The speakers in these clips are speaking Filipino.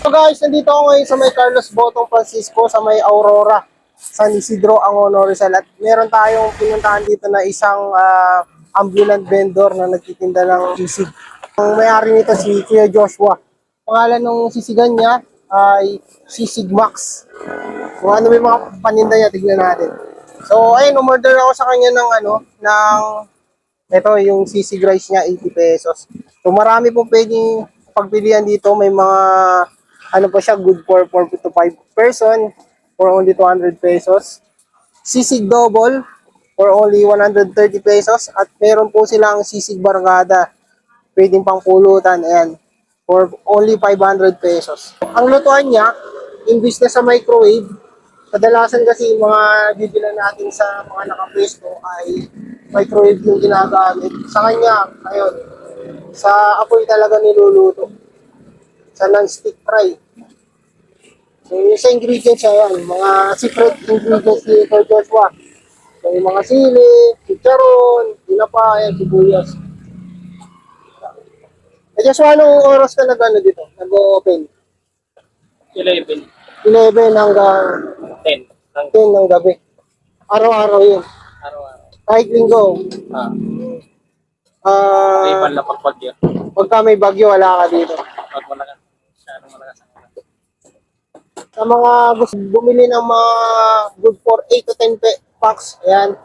So guys, nandito ako ngayon sa may Carlos Botong Francisco, sa may Aurora, San Isidro, Angono, Rizal. At meron tayong pinuntahan dito na isang ambulant vendor na nagtitinda ng sisig. Ang may-ari nito si Kuya Joshua. Pangalan ng sisigan niya ay Sisig Max. Kung ano may mga paninda niya, tignan natin. So ayun, umorder ako sa kanya ito yung sisig rice niya, 80 pesos. So marami pong pwedeng pagpilian dito. May mga ano pa siya, good for 4 to 5 person for only 200 pesos. Sisig double for only 130 pesos. At meron po silang sisig barkada, pwedeng pang pulutan, ayan, for only 500 pesos. Ang lutuan niya, imbis na sa microwave, kadalasan kasi mga bibilan natin sa mga nakapwesto ay microwave yung ginagamit. Sa kanya, ayun, sa apoy talaga niluluto. Sa non-stick fry. So, yung sa ingredients siya yan, mga secret ingredients ni Kuya Joshua. So, yung mga sili, chicharon, tinapay, sibuyas. Eh, Joshua, anong oras ka dito? Nag-open? 11. 11 hanggang 10. 10 ng gabi. Araw-araw yun. Araw-araw. Kahit linggo. May iba pagpagyo. Pagka may bagyo, wala ka dito. Pag malakas. Masyadong malakas ang ulan. Sa mga gusto bumili ng mga good for 8 to 10 packs, ayan,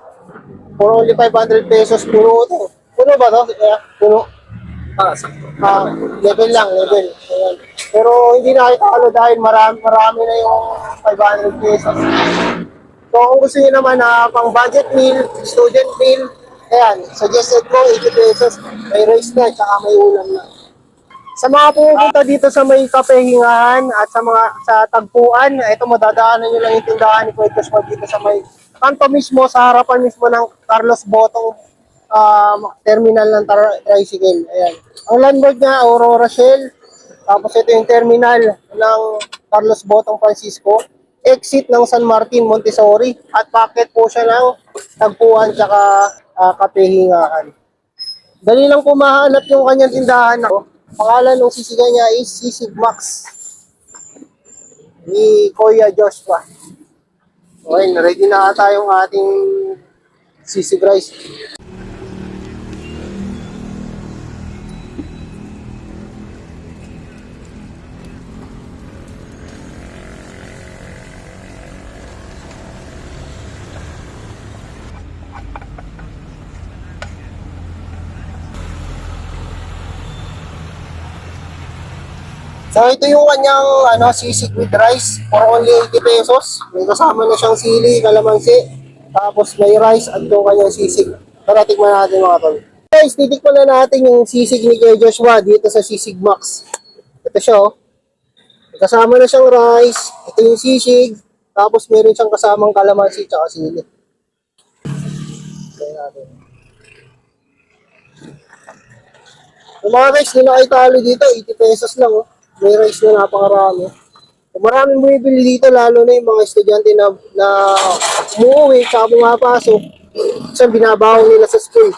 for only 500 pesos, puno ito. Puno ba ito? Yeah, puno. Sakto. Level lang, level. Ayan. Pero hindi na kita dahil marami na yung 500 pesos. So kung gusto niyo naman na pang budget meal, student meal, ayan, suggested ko 80 pesos. May rice na, tsaka may ulam na. Sa mga pupunta dito sa may kapehingahan at sa tagpuan, ito madadaanan nyo lang yung tindahan ni Kuya Joshua dito sa may kanto mismo, sa harapan mismo ng Carlos Botong terminal ng tricycle. Ayan. Ang landlord niya, Aurora Shell. Tapos ito yung terminal ng Carlos Botong Francisco. Exit ng San Martin, Montessori. At packet po siya ng tagpuan tsaka kapehingahan. Dali lang po mahanap yung kanyang tindahan. Pangalan ng sisigan niya is Sisig Max ni Kuya Joshua. Okay, ready na tayong ating sisig rice. So ito yung kanyang sisig with rice for only 80 pesos. May kasama na siyang sili, kalamansi, tapos may rice at yung kanyang sisig. Tara, tikman natin mga tol. Guys, titikman na natin yung sisig ni Kuya Joshua dito sa Sisig Max. Ito siya, oh. May kasama na siyang rice, ito yung sisig, tapos meron siyang kasamang kalamansi at sili. Tignan natin. So mga guys, nila kayo talo dito, 80 pesos lang, oh. May rice na napakarami. So, maraming bumibili dito, lalo na yung mga estudyante na umuwi, tsaka pumapasok. So, binabaon nila sa school.